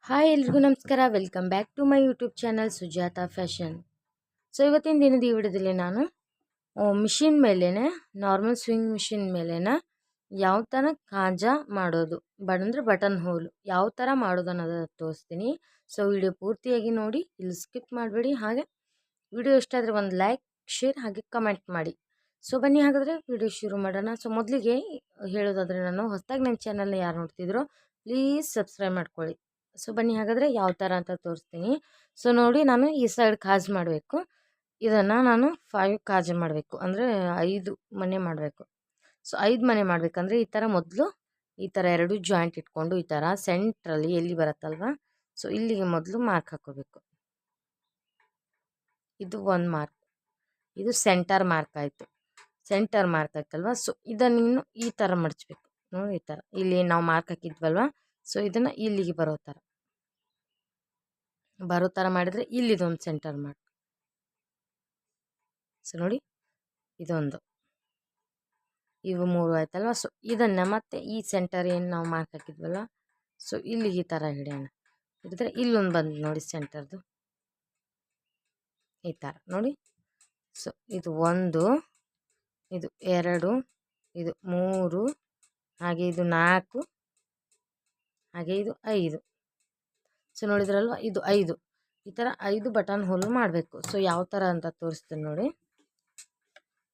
Hi ಎಲ್ರಿಗೂ ನಮಸ್ಕಾರ. Welcome back to my YouTube channel Sujata fashion. So ಇವತ್ತಿನ ದಿನದ ಈ ವಿಡಿಯೋದಲ್ಲಿ ನಾನು ಮಿಷಿನ್ ಮೇಲೇ ನಾರ್ಮಲ್ ಸ್ವಿಂಗ್ ಮಿಷಿನ್ ಮೇಲೇ ಯಾವ ಥರ ಕಾಜಾ ಮಾಡೋದು ಅಂದರೆ ಬಟನ್ ಹೋಲ್ ಯಾವ ಥರ ಮಾಡೋದು ಅನ್ನೋದನ್ನು ತೋರಿಸ್ತೀನಿ. ಸೊ ವಿಡಿಯೋ ಪೂರ್ತಿಯಾಗಿ ನೋಡಿ, ಇಲ್ಲಿ ಸ್ಕಿಪ್ ಮಾಡಬೇಡಿ. ಹಾಗೆ ವಿಡಿಯೋ ಇಷ್ಟ ಆದರೆ ಒಂದು ಲೈಕ್, ಶೇರ್ ಹಾಗೆ ಕಮೆಂಟ್ ಮಾಡಿ. ಸೊ ಬನ್ನಿ ಹಾಗಾದರೆ ವಿಡಿಯೋ ಶುರು ಮಾಡೋಣ. ಸೊ ಮೊದಲಿಗೆ ಹೇಳೋದಾದರೆ, ನಾನು ಹೊಸದಾಗಿ ನನ್ನ ಚಾನಲ್ನ ಯಾರು ನೋಡ್ತಿದ್ರೋ ಪ್ಲೀಸ್ ಸಬ್ಸ್ಕ್ರೈಬ್ ಮಾಡ್ಕೊಳ್ಳಿ. ಸೊ ಬನ್ನಿ ಹಾಗಾದರೆ ಯಾವ ಥರ ಅಂತ ತೋರಿಸ್ತೀನಿ. ಸೊ ನೋಡಿ, ನಾನು ಈ ಸೈಡ್ ಕಾಜು ಮಾಡಬೇಕು. ಇದನ್ನು ನಾನು 5 ಕಾಜು ಮಾಡಬೇಕು, ಅಂದರೆ 5 ಮನೆ ಮಾಡಬೇಕು. ಸೊ 5 ಮನೆ ಮಾಡಬೇಕಂದ್ರೆ ಈ ಥರ ಮೊದಲು ಈ ಥರ 2 ಜಾಯಿಂಟ್ ಇಟ್ಕೊಂಡು ಈ ಥರ ಸೆಂಟ್ರಲ್ಲಿ ಎಲ್ಲಿ ಬರುತ್ತಲ್ವ, ಸೊ ಇಲ್ಲಿಗೆ ಮೊದಲು ಮಾರ್ಕ್ ಹಾಕೋಬೇಕು. ಇದು 1 ಮಾರ್ಕ್, ಇದು ಸೆಂಟರ್ ಮಾರ್ಕ್ ಆಯಿತು. ಸೆಂಟರ್ ಮಾರ್ಕ್ ಆಯ್ತಲ್ವ. ಸೊ ಇದನ್ನು ಇನ್ನು ಈ ಥರ ಮಡಚಬೇಕು. ನೋಡಿ ಈ ಥರ ಇಲ್ಲಿ ನಾವು ಮಾರ್ಕ್ ಹಾಕಿದ್ವಲ್ವ, ಸೊ ಇದನ್ನು ಇಲ್ಲಿಗೆ ಬರೋ ಥರ ಮಾಡಿದರೆ ಇಲ್ಲಿದೊಂದು ಸೆಂಟರ್ ಮಾರ್ಕ್. ಸೊ ನೋಡಿ, ಇದೊಂದು, ಇವು 3 ಆಯ್ತಲ್ವ. ಸೊ ಇದನ್ನು ಮತ್ತೆ ಈ ಸೆಂಟರ್ ಏನು ನಾವು ಮಾರ್ಕ್ ಹಾಕಿದ್ವಲ್ಲ, ಸೊ ಇಲ್ಲಿಗೆ ಈ ಥರ ಹಿಡಿಯೋಣ. ಹಿಡಿದ್ರೆ ಇಲ್ಲೊಂದು ಬಂದು ನೋಡಿ ಸೆಂಟರ್ದು, ಈ ಥರ ನೋಡಿ. ಸೊ ಇದು 1, ಇದು 2, ಇದು 3, ಹಾಗೆ ಇದು 4, ಹಾಗೆ ಇದು 5. ಸೊ ನೋಡಿದ್ರಲ್ವ, ಇದು 5. ಈ ಥರ 5 ಬಟನ್ ಹೋಲು ಮಾಡಬೇಕು. ಸೊ ಯಾವ ಥರ ಅಂತ ತೋರಿಸ್ತೀನಿ ನೋಡಿ.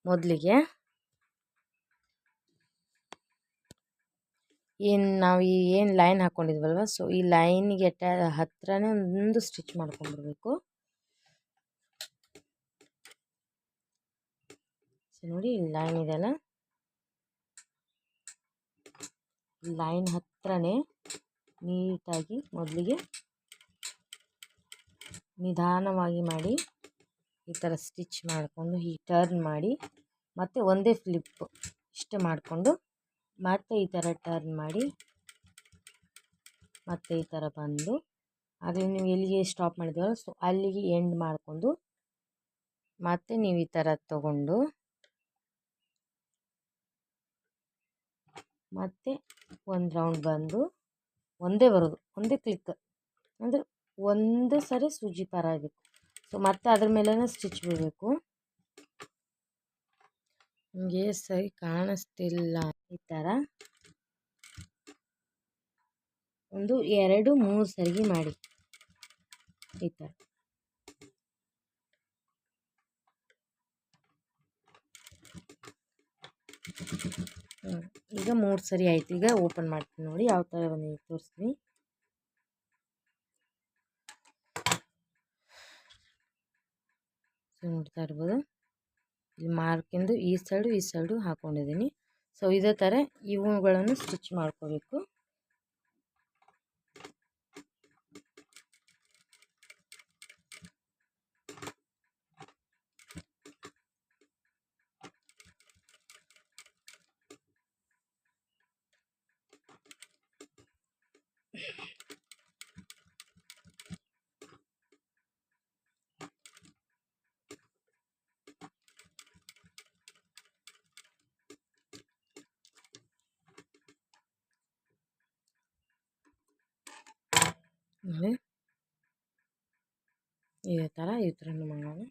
ಮೊದಲಿಗೆ ನಾವು ಏನು ಲೈನ್ ಹಾಕ್ಕೊಂಡಿದ್ವಲ್ವ, ಸೊ ಈ ಲೈನಿಗೆ ಹತ್ರನೇ ಒಂದು ಸ್ಟಿಚ್ ಮಾಡ್ಕೊಂಡ್ಬಿಡ್ಬೇಕು. ಸೊ ನೋಡಿ, ಈ ಲೈನ್ ಇದೆಯಲ್ಲ, ಲೈನ್ ಹತ್ರನೇ ನೀಟಾಗಿ ಮೊದಲಿಗೆ ನಿಧಾನವಾಗಿ ಮಾಡಿ ಈ ಥರ ಸ್ಟಿಚ್ ಮಾಡಿಕೊಂಡು ಈ ಟರ್ನ್ ಮಾಡಿ, ಮತ್ತು ಒಂದೇ ಫ್ಲಿಪ್ ಇಷ್ಟು ಮಾಡಿಕೊಂಡು ಮತ್ತೆ ಈ ಥರ ಟರ್ನ್ ಮಾಡಿ, ಮತ್ತೆ ಈ ಥರ ಬಂದು ಆಗಲೇ ನೀವು ಎಲ್ಲಿಗೆ ಸ್ಟಾಪ್ ಮಾಡಿದ್ವಲ್ಲ, ಸೊ ಅಲ್ಲಿಗೆ ಎಂಡ್ ಮಾಡಿಕೊಂಡು ಮತ್ತೆ ನೀವು ಈ ಥರ ತಗೊಂಡು ಮತ್ತೆ ಒಂದು ರೌಂಡ್ ಬಂದು ಒಂದೇ ಬರೋದು, ಒಂದೇ ಕ್ಲಿಕ್, ಅಂದರೆ ಒಂದೇ ಸರಿ ಸೂಜಿ ಪಾರ ಆಗಬೇಕು. ಸೊ ಮತ್ತೆ ಅದ್ರ ಮೇಲೇ ಸ್ಟಿಚ್ ಬಿಡಬೇಕು. ನಿಮಗೆ ಸರಿ ಕಾಣಿಸ್ತಿಲ್ಲ, ಈ ಥರ 1, 2, 3 ಸರಿಗೆ ಮಾಡಿ ಈ ಥರ. ಈಗ 3 ಸರಿ ಆಯಿತು. ಈಗ ಓಪನ್ ಮಾಡ್ತೀನಿ ನೋಡಿ, ಯಾವ ಥರ ಬಂದಿದೆ ತೋರಿಸ್ತೀನಿ. ಸೊ ನೋಡ್ತಾ ಇರ್ಬೋದು, ಇಲ್ಲಿ ಮಾರ್ಕಿಂದು ಈ ಸೈಡು ಹಾಕ್ಕೊಂಡಿದ್ದೀನಿ. ಸೊ ಇದೇ ಥರ ಇವುಗಳನ್ನು ಸ್ಟಿಚ್ ಮಾಡ್ಕೋಬೇಕು. ಇದೇ ಥರ ಈ ಥರನೂ ಮಾಡೋಣ.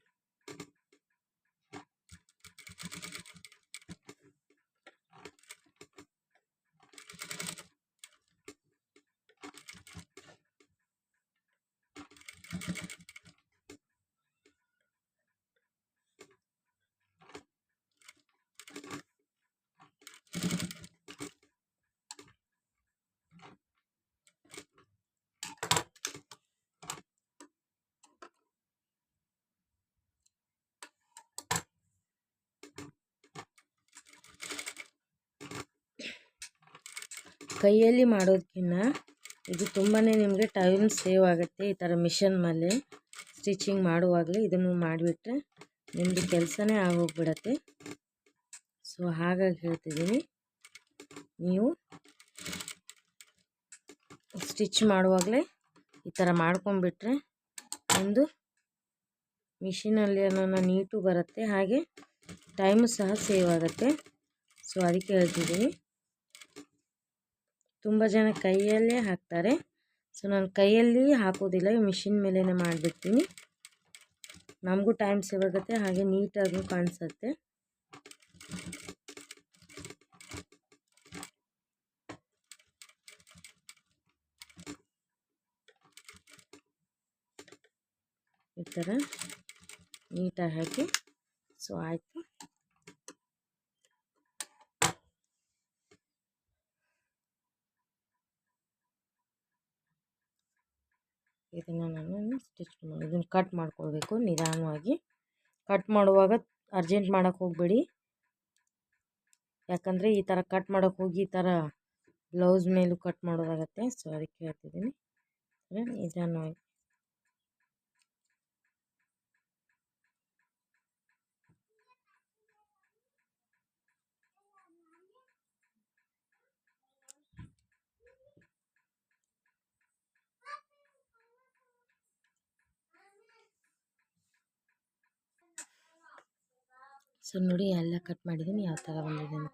ಕೈಯಲ್ಲಿ ಮಾಡೋದಕ್ಕಿಂತ ಇದು ತುಂಬಾ ನಿಮಗೆ ಟೈಮ್ ಸೇವ್ ಆಗುತ್ತೆ. ಈ ಥರ ಮಿಷನ್ ಮೇಲೆ ಸ್ಟಿಚಿಂಗ್ ಮಾಡುವಾಗಲೇ ಇದನ್ನು ಮಾಡಿಬಿಟ್ರೆ ನಿಮ್ಮದು ಕೆಲಸನೇ ಆಗೋಗ್ಬಿಡತ್ತೆ. ಸೊ ಹಾಗಾಗಿ ಹೇಳ್ತಿದ್ದೀನಿ, ನೀವು ಸ್ಟಿಚ್ ಮಾಡುವಾಗಲೇ ಈ ಥರ ಮಾಡ್ಕೊಂಡ್ಬಿಟ್ರೆ ಒಂದು ಮಿಷಿನಲ್ಲಿ ಅನ್ನೋ ನೀಟು ಬರುತ್ತೆ, ಹಾಗೆ ಟೈಮು ಸಹ ಸೇವ್ ಆಗುತ್ತೆ. ಸೊ ಅದಕ್ಕೆ ಹೇಳ್ತಿದ್ದೀನಿ, ತುಂಬ ಜನ ಕೈಯಲ್ಲೇ ಹಾಕ್ತಾರೆ. ಸೊ ನಾನು ಕೈಯಲ್ಲಿ ಹಾಕೋದಿಲ್ಲ, ಮಿಷಿನ್ ಮೇಲೇ ಮಾಡಿಬಿಡ್ತೀನಿ. ನಮಗೂ ಟೈಮ್ ಸೇವ್ ಆಗುತ್ತೆ, ಹಾಗೆ ನೀಟಾಗೂ ಕಾಣಿಸುತ್ತೆ. ಈ ಥರ ನೀಟಾಗಿ ಹಾಕಿ. ಸೊ ಆಯಿತು. ಇದನ್ನು ನಾನು ಇದನ್ನು ಕಟ್ ಮಾಡ್ಕೊಳ್ಬೇಕು ನಿಧಾನವಾಗಿ. ಕಟ್ ಮಾಡುವಾಗ ಅರ್ಜೆಂಟ್ ಮಾಡೋಕ್ಕೆ ಹೋಗಬೇಡಿ, ಯಾಕಂದರೆ ಈ ಥರ ಕಟ್ ಮಾಡೋಕ್ಕೆ ಹೋಗಿ ಈ ಥರ ಬ್ಲೌಸ್ ಮೇಲೂ ಕಟ್ ಮಾಡೋದಾಗತ್ತೆ. ಸೊ ಅದಕ್ಕೆ ಹೇಳ್ತಿದ್ದೀನಿ ನಿಧಾನವಾಗಿ. ಸೊ ನೋಡಿ ಎಲ್ಲ ಕಟ್ ಮಾಡಿದ್ದೀನಿ, ಯಾವ ಥರ ಬಂದಿದೆ ಅಂತ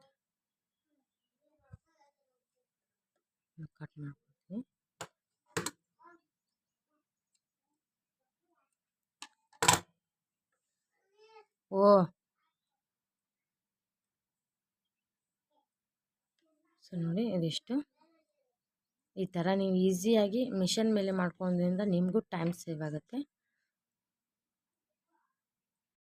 ಕಟ್ ಮಾಡ್ಕೊಡ್ತೀನಿ. ಸೊ ನೋಡಿ ಇದಿಷ್ಟು. ಈ ಥರ ನೀವು ಈಸಿಯಾಗಿ ಮಿಷನ್ ಮೇಲೆ ಮಾಡ್ಕೊಳ್ಳೋದ್ರಿಂದ ನಿಮಗೂ ಟೈಮ್ ಸೇವ್ ಆಗುತ್ತೆ.